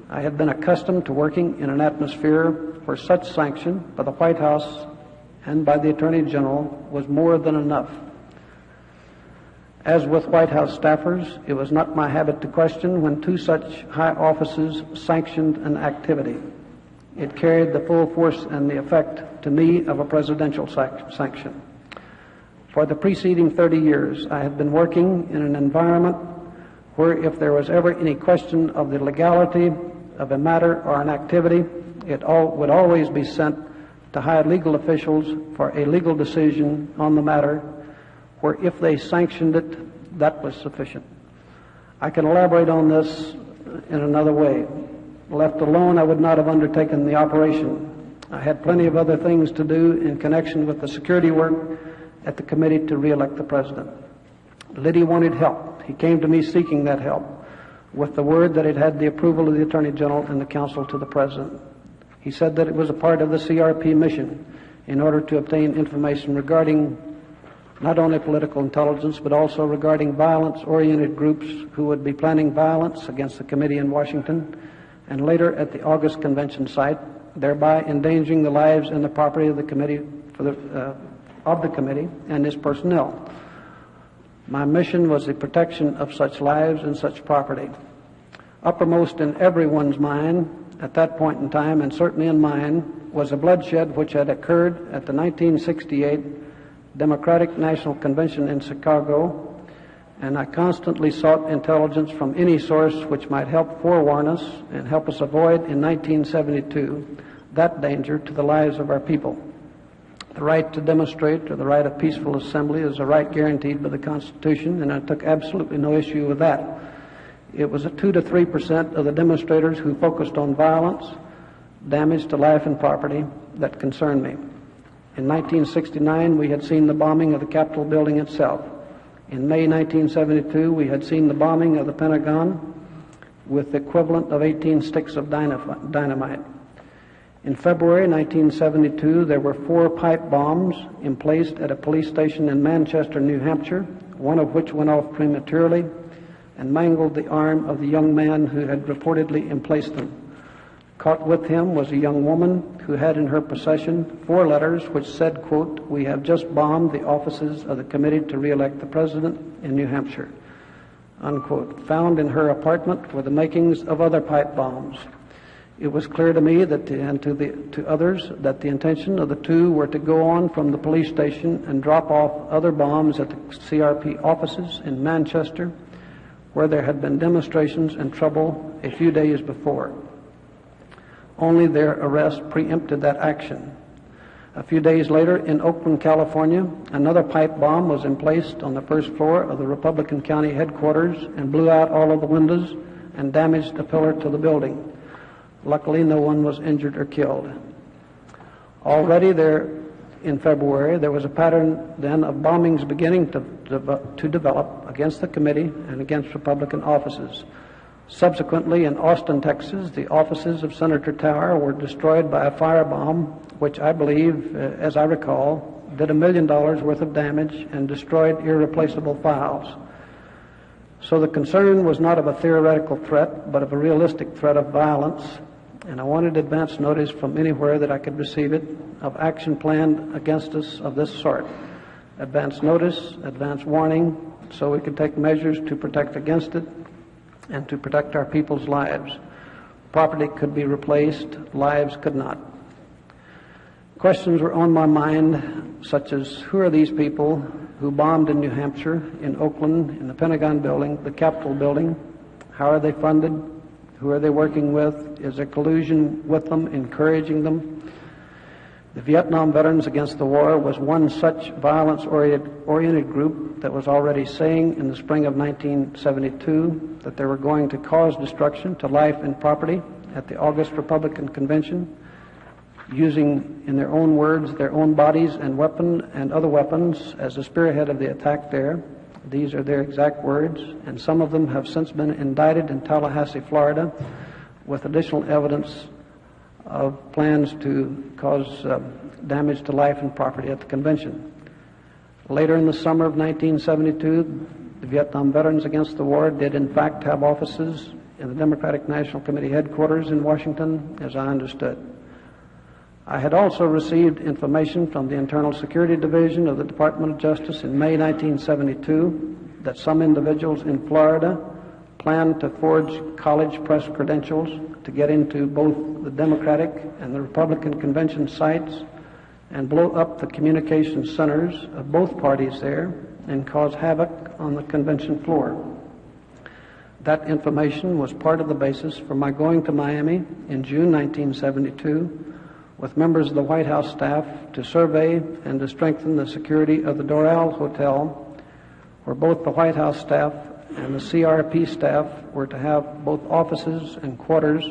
I had been accustomed to working in an atmosphere where such sanction by the White House and by the Attorney General was more than enough. As with White House staffers, it was not my habit to question when two such high offices sanctioned an activity. It carried the full force and the effect to me of a presidential sanction. For the preceding 30 years, I had been working in an environment where if there was ever any question of the legality of a matter or an activity, it would always be sent to high legal officials for a legal decision on the matter, where if they sanctioned it, that was sufficient. I can elaborate on this in another way. Left alone, I would not have undertaken the operation. I had plenty of other things to do in connection with the security work at the committee to re-elect the President. Liddy wanted help. He came to me seeking that help, with the word that it had the approval of the Attorney General and the counsel to the President. He said that it was a part of the CRP mission in order to obtain information regarding not only political intelligence, but also regarding violence-oriented groups who would be planning violence against the committee in Washington and later at the August convention site, thereby endangering the lives and the property of the committee and its personnel. My mission was the protection of such lives and such property. Uppermost in everyone's mind at that point in time, and certainly in mine, was the bloodshed which had occurred at the 1968 Democratic National Convention in Chicago, and I constantly sought intelligence from any source which might help forewarn us and help us avoid in 1972 that danger to the lives of our people. The right to demonstrate or the right of peaceful assembly is a right guaranteed by the Constitution, and I took absolutely no issue with that. It was 2 to 3% of the demonstrators who focused on violence, damage to life and property that concerned me. In 1969, we had seen the bombing of the Capitol building itself. In May 1972, we had seen the bombing of the Pentagon with the equivalent of 18 sticks of dynamite. In February 1972, there were 4 pipe bombs emplaced at a police station in Manchester, New Hampshire, one of which went off prematurely and mangled the arm of the young man who had reportedly emplaced them. Caught with him was a young woman who had in her possession 4 letters which said, quote, "We have just bombed the offices of the committee to re-elect the President in New Hampshire," unquote. Found in her apartment were the makings of other pipe bombs. It was clear to me and to others that the intention of the 2 were to go on from the police station and drop off other bombs at the CRP offices in Manchester, where there had been demonstrations and trouble a few days before. Only their arrest preempted that action. A few days later, in Oakland, California, another pipe bomb was emplaced on the first floor of the Republican County headquarters and blew out all of the windows and damaged a pillar to the building. Luckily, no one was injured or killed. Already there in February, there was a pattern then of bombings beginning to develop against the committee and against Republican offices. Subsequently, in Austin, Texas, the offices of Senator Tower were destroyed by a firebomb, which I believe, as I recall, did $1 million worth of damage and destroyed irreplaceable files. So the concern was not of a theoretical threat, but of a realistic threat of violence, and I wanted advance notice from anywhere that I could receive it of action planned against us of this sort. Advance notice, advance warning, so we could take measures to protect against it and to protect our people's lives. Property could be replaced, lives could not. Questions were on my mind, such as who are these people who bombed in New Hampshire, in Oakland, in the Pentagon building, the Capitol building? How are they funded? Who are they working with? Is there collusion with them, encouraging them? The Vietnam Veterans Against the War was one such violence-oriented group that was already saying in the spring of 1972 that they were going to cause destruction to life and property at the August Republican Convention, using, in their own words, their own bodies and other weapons as the spearhead of the attack there. These are their exact words, and some of them have since been indicted in Tallahassee, Florida, with additional evidence of plans to cause damage to life and property at the convention. Later in the summer of 1972, the Vietnam Veterans Against the War did in fact have offices in the Democratic National Committee headquarters in Washington, as I understood. I had also received information from the Internal Security Division of the Department of Justice in May 1972 that some individuals in Florida planned to forge college press credentials to get into both the Democratic and the Republican convention sites and blow up the communication centers of both parties there and cause havoc on the convention floor. That information was part of the basis for my going to Miami in June 1972 with members of the White House staff to survey and to strengthen the security of the Doral Hotel, where both the White House staff and the CRP staff were to have both offices and quarters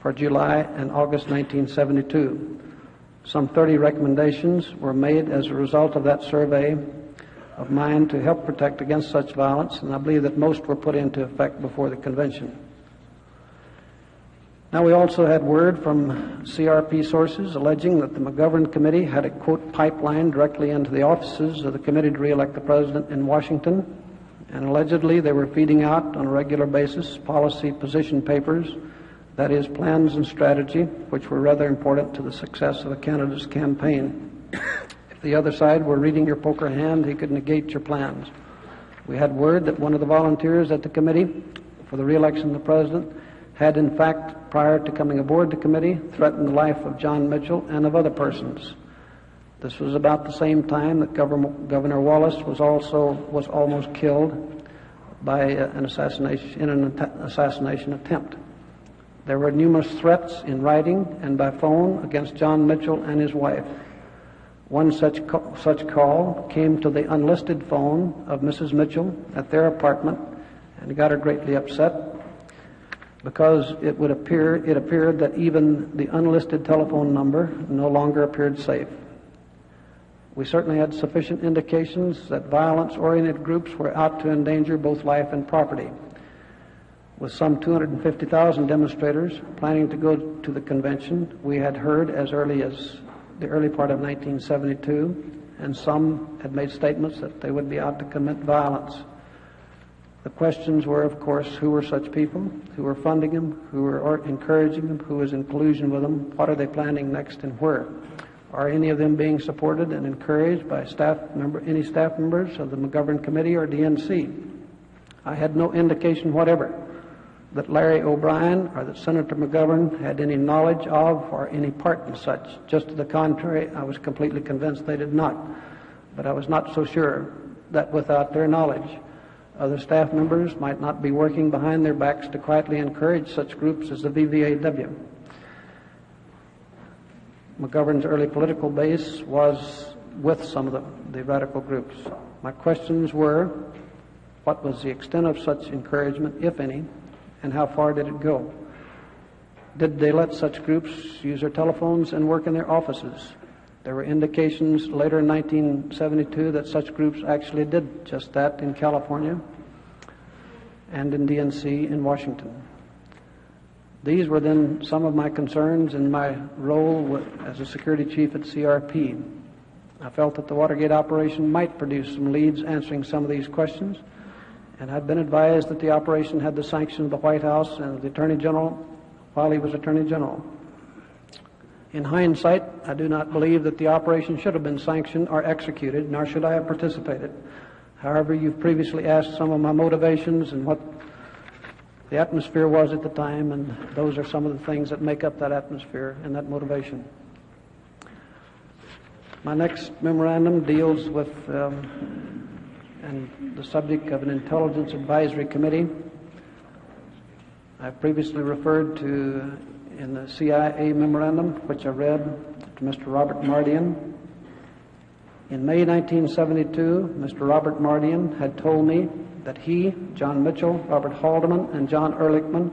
for July and August 1972. Some 30 recommendations were made as a result of that survey of mine to help protect against such violence, and I believe that most were put into effect before the convention. Now, we also had word from CRP sources alleging that the McGovern Committee had a, quote, pipeline directly into the offices of the Committee to Re-elect the President in Washington, and allegedly they were feeding out on a regular basis policy position papers, that is, plans and strategy, which were rather important to the success of a candidate's campaign. If the other side were reading your poker hand, he could negate your plans. We had word that one of the volunteers at the committee for the re-election of the President had in fact, prior to coming aboard the committee, threatened the life of John Mitchell and of other persons. This was about the same time that Governor Wallace was almost killed by an assassination attempt. There were numerous threats in writing and by phone against John Mitchell and his wife. One such call came to the unlisted phone of Mrs. Mitchell at their apartment and got her greatly upset, because it appeared that even the unlisted telephone number no longer appeared safe. We certainly had sufficient indications that violence-oriented groups were out to endanger both life and property. With some 250,000 demonstrators planning to go to the convention, we had heard as early as the early part of 1972, and some had made statements that they would be out to commit violence. The questions were, of course, who were such people, who were funding them, who were encouraging them, who was in collusion with them, what are they planning next, and where? Are any of them being supported and encouraged by any staff members of the McGovern Committee or DNC? I had no indication whatever that Larry O'Brien or that Senator McGovern had any knowledge of or any part in such. Just to the contrary, I was completely convinced they did not. But I was not so sure that without their knowledge, other staff members might not be working behind their backs to quietly encourage such groups as the VVAW. McGovern's early political base was with some of the radical groups. My questions were, what was the extent of such encouragement, if any, and how far did it go? Did they let such groups use their telephones and work in their offices? There were indications later in 1972 that such groups actually did just that in California and in DNC in Washington. These were then some of my concerns in my role as a security chief at CRP. I felt that the Watergate operation might produce some leads answering some of these questions, and I'd been advised that the operation had the sanction of the White House and of the Attorney General while he was Attorney General. In hindsight, I do not believe that the operation should have been sanctioned or executed, nor should I have participated. However, you've previously asked some of my motivations and what the atmosphere was at the time, and those are some of the things that make up that atmosphere and that motivation. My next memorandum deals with and the subject of an intelligence advisory committee. I've previously referred to in the CIA memorandum, which I read to Mr. Robert Mardian. In May 1972, Mr. Robert Mardian had told me that he, John Mitchell, Robert Haldeman, and John Ehrlichman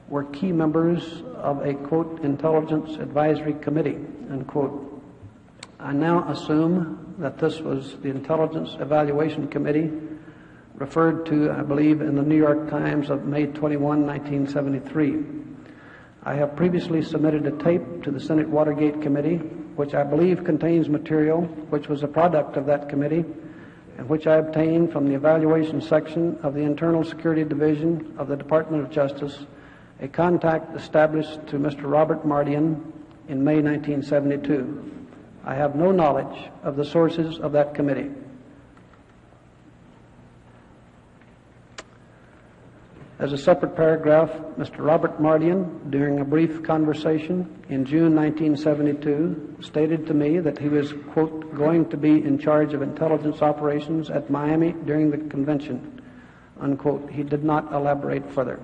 were key members of a, quote, intelligence advisory committee, unquote. I now assume that this was the Intelligence Evaluation Committee referred to, I believe, in the New York Times of May 21, 1973. I have previously submitted a tape to the Senate Watergate Committee, which I believe contains material which was a product of that committee and which I obtained from the evaluation section of the Internal Security Division of the Department of Justice, a contact established to Mr. Robert Mardian in May 1972. I have no knowledge of the sources of that committee. As a separate paragraph, Mr. Robert Mardian, during a brief conversation in June 1972, stated to me that he was, quote, going to be in charge of intelligence operations at Miami during the convention, unquote. He did not elaborate further.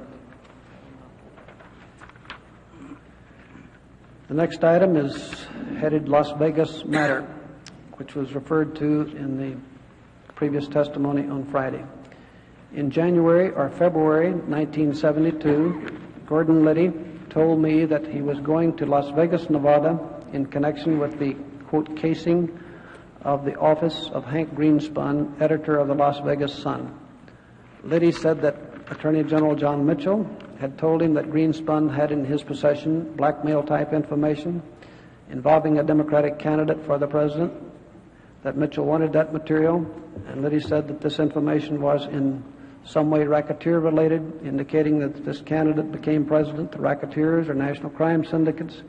The next item is headed Las Vegas matter, which was referred to in the previous testimony on Friday. In January or February 1972, Gordon Liddy told me that he was going to Las Vegas, Nevada in connection with the, quote, casing of the office of Hank Greenspun, editor of the Las Vegas Sun. Liddy said that Attorney General John Mitchell had told him that Greenspun had in his possession blackmail-type information involving a Democratic candidate for the president, that Mitchell wanted that material, and Liddy said that this information was in some way racketeer-related, indicating that if this candidate became president, the racketeers or national crime syndicates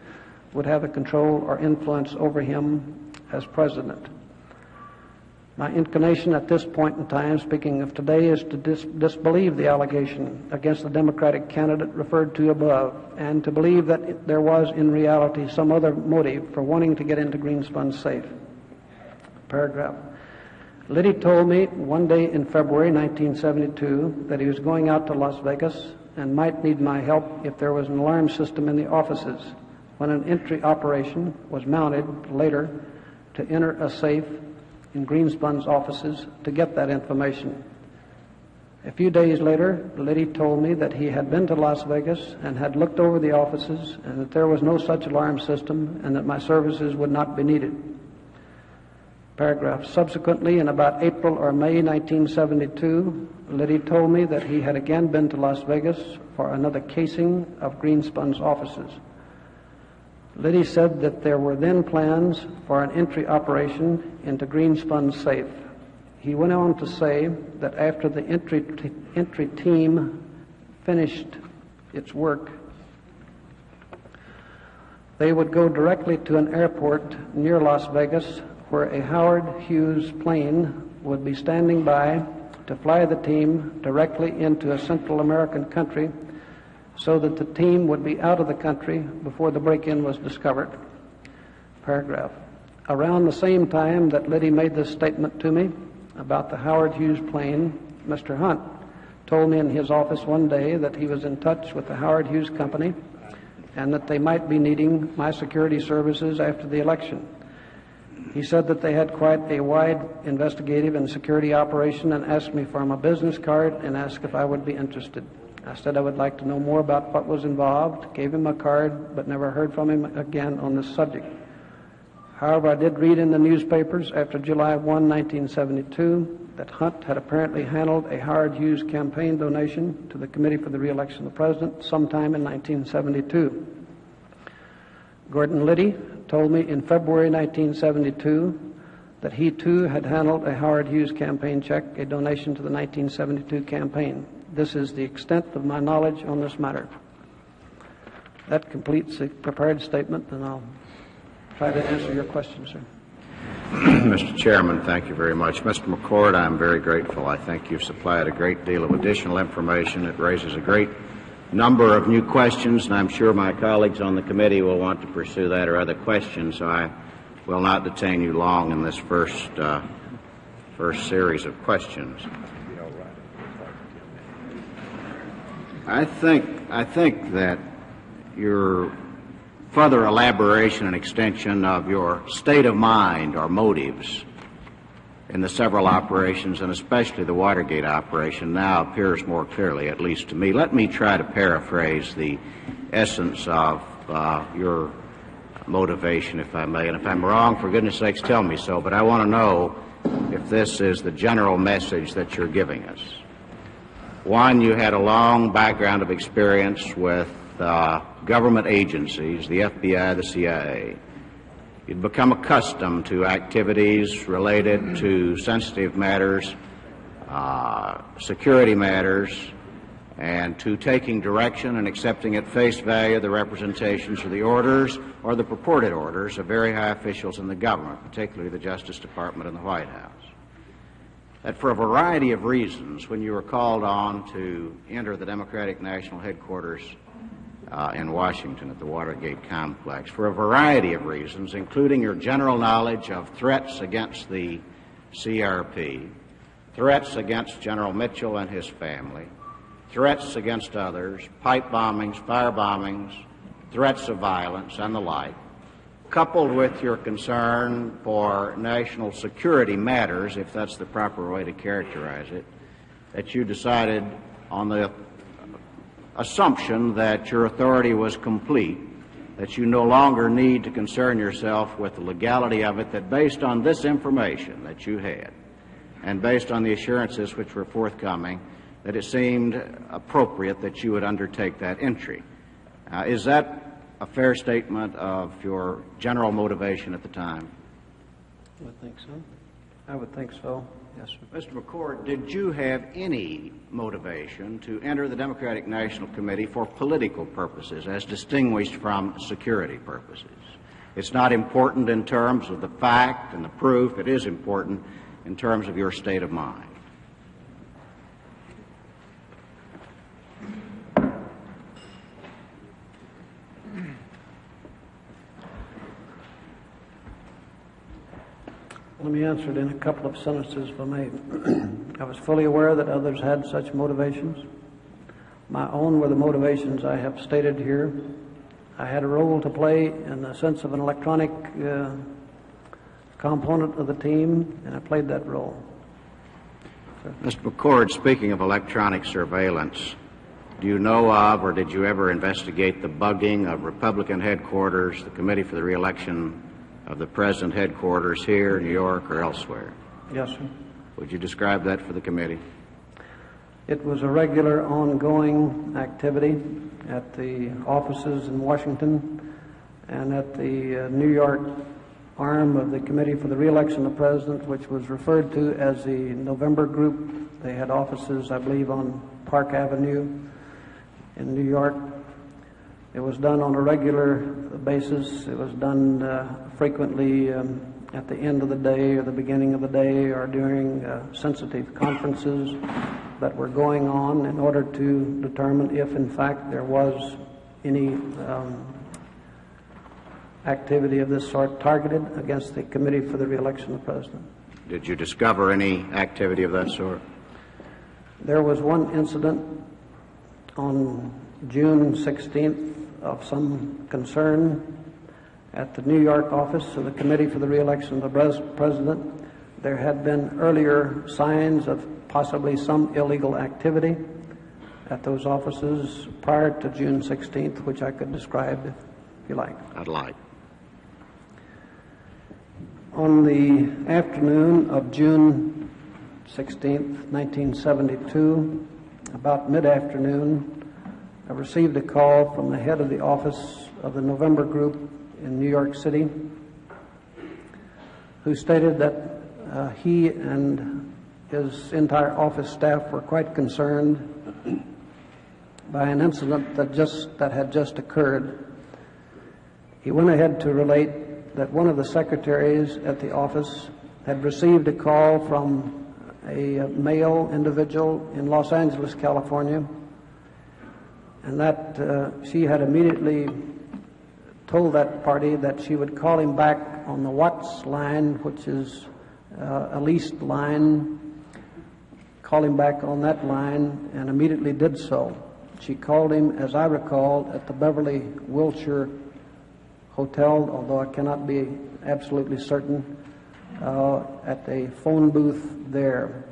would have a control or influence over him as president. My inclination at this point in time, speaking of today, is to disbelieve the allegation against the Democratic candidate referred to above, and to believe that there was in reality some other motive for wanting to get into Greenspun's safe. Paragraph. Liddy told me one day in February 1972 that he was going out to Las Vegas and might need my help if there was an alarm system in the offices when an entry operation was mounted later to enter a safe in Greenspun's offices to get that information. A few days later, Liddy told me that he had been to Las Vegas and had looked over the offices and that there was no such alarm system and that my services would not be needed. Paragraph. Subsequently, in about April or May 1972, Liddy told me that he had again been to Las Vegas for another casing of Greenspun's offices. Liddy said that there were then plans for an entry operation into Greenspun's safe. He went on to say that after the entry team finished its work, they would go directly to an airport near Las Vegas where a Howard Hughes plane would be standing by to fly the team directly into a Central American country so that the team would be out of the country before the break-in was discovered. Paragraph. Around the same time that Liddy made this statement to me about the Howard Hughes plane, Mr. Hunt told me in his office one day that he was in touch with the Howard Hughes Company and that they might be needing my security services after the election. He said that they had quite a wide investigative and security operation and asked me for my business card and asked if I would be interested. I said I would like to know more about what was involved, gave him a card, but never heard from him again on this subject. However, I did read in the newspapers after July 1, 1972, that Hunt had apparently handled a Howard Hughes campaign donation to the Committee for the Re-election of the President sometime in 1972. Gordon Liddy told me in February 1972 that he too had handled a Howard Hughes campaign check, a donation to the 1972 campaign. This is the extent of my knowledge on this matter. That completes the prepared statement, and I'll try to answer your question, sir. Mr. Chairman, thank you very much. Mr. McCord, I'm very grateful. I think you've supplied a great deal of additional information. It raises a great number of new questions, and I'm sure my colleagues on the committee will want to pursue that or other questions, so I will not detain you long in this first series of questions. I think that your further elaboration and extension of your state of mind or motives in the several operations, and especially the Watergate operation, now appears more clearly, at least to me. Let me try to paraphrase the essence of your motivation, if I may. And if I'm wrong, for goodness sakes, tell me so. But I want to know if this is the general message that you're giving us. One, you had a long background of experience with government agencies, the FBI, the CIA. You'd become accustomed to activities related to sensitive matters, security matters, and to taking direction and accepting at face value the representations or the orders or the purported orders of very high officials in the government, particularly the Justice Department and the White House. That for a variety of reasons, when you were called on to enter the Democratic National Headquarters in Washington at the Watergate complex, for a variety of reasons, including your general knowledge of threats against the CRP, threats against General Mitchell and his family, threats against others, pipe bombings, fire bombings, threats of violence, and the like, coupled with your concern for national security matters, if that's the proper way to characterize it, that you decided on the assumption that your authority was complete, that you no longer need to concern yourself with the legality of it, that based on this information that you had, and based on the assurances which were forthcoming, that it seemed appropriate that you would undertake that entry. Is that a fair statement of your general motivation at the time? I would think so. I would think so, yes, sir. Mr. McCord, did you have any motivation to enter the Democratic National Committee for political purposes, as distinguished from security purposes? It's not important in terms of the fact and the proof. It is important in terms of your state of mind. Let me answer it in a couple of sentences, if I may. I was fully aware that others had such motivations. My own were the motivations I have stated here. I had a role to play in the sense of an electronic component of the team, and I played that role. Sir. Mr. McCord, speaking of electronic surveillance, do you know of, or did you ever investigate the bugging of Republican headquarters, the Committee for the Re-election of the President headquarters here, New York, or elsewhere? Yes, sir. Would you describe that for the committee? It was a regular, ongoing activity at the offices in Washington and at the New York arm of the Committee for the Re-election of the President, which was referred to as the November Group. They had offices, I believe, on Park Avenue in New York. It was done on a regular basis. It was done frequently at the end of the day or the beginning of the day or during sensitive conferences that were going on in order to determine if, in fact, there was any activity of this sort targeted against the Committee for the Re-election of the President. Did you discover any activity of that sort? There was one incident on June 16th of some concern at the New York office of the Committee for the Re-election of the President. There had been earlier signs of possibly some illegal activity at those offices prior to June 16th, which I could describe if you like. I'd like. On the afternoon of June 16th, 1972, about mid-afternoon, I received a call from the head of the office of the November Group in New York City, who stated that he and his entire office staff were quite concerned by an incident that had just occurred. He went ahead to relate that one of the secretaries at the office had received a call from a male individual in Los Angeles, California, and that she had immediately told that party that she would call him back on the Watts line, which is a leased line, call him back on that line, and immediately did so. She called him, as I recall, at the Beverly Wilshire Hotel, although I cannot be absolutely certain, at a phone booth there.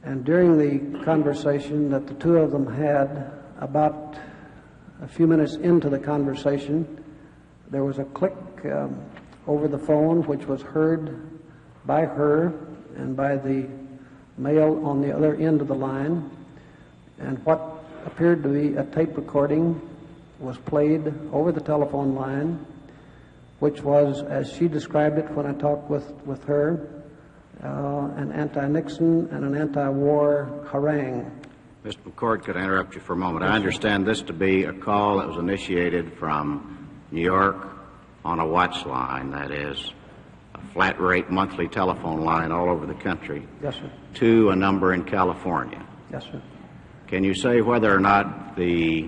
And during the conversation that the two of them had, about a few minutes into the conversation, there was a click over the phone, which was heard by her and by the male on the other end of the line, and what appeared to be a tape recording was played over the telephone line, which was, as she described it when I talked with her, an anti-Nixon and an anti-war harangue. Mr. McCord, could I interrupt you for a moment? I understand this to be a call that was initiated from New York on a watch line, that is, a flat-rate monthly telephone line all over the country. Yes, sir. To a number in California. Yes, sir. Can you say whether or not the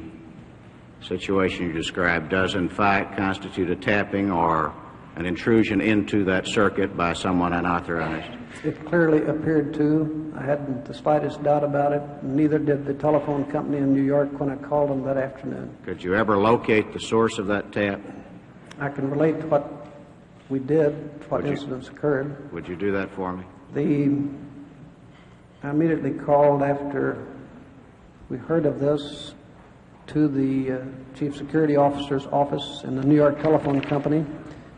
situation you described does in fact constitute a tapping or an intrusion into that circuit by someone unauthorized? It clearly appeared to. I hadn't the slightest doubt about it. Neither did the telephone company in New York when I called them that afternoon. Could you ever locate the source of that tap? I can relate to what we did, what incidents occurred. Would you do that for me? I immediately called after we heard of this to the Chief Security Officer's office in the New York Telephone Company.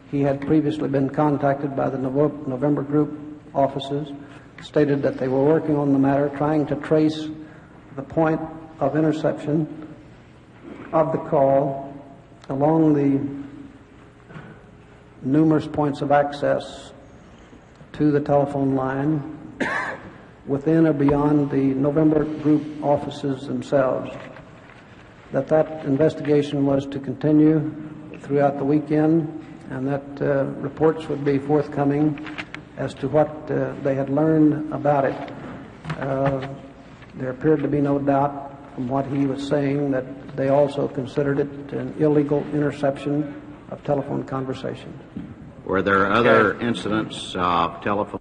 He had previously been contacted by the November Group offices, stated that they were working on the matter, trying to trace the point of interception of the call along the numerous points of access to the telephone line within or beyond the November Group offices themselves. That investigation was to continue throughout the weekend, and that reports would be forthcoming as to what they had learned about it. There appeared to be no doubt from what he was saying that they also considered it an illegal interception of telephone conversations. Were there other incidents of telephone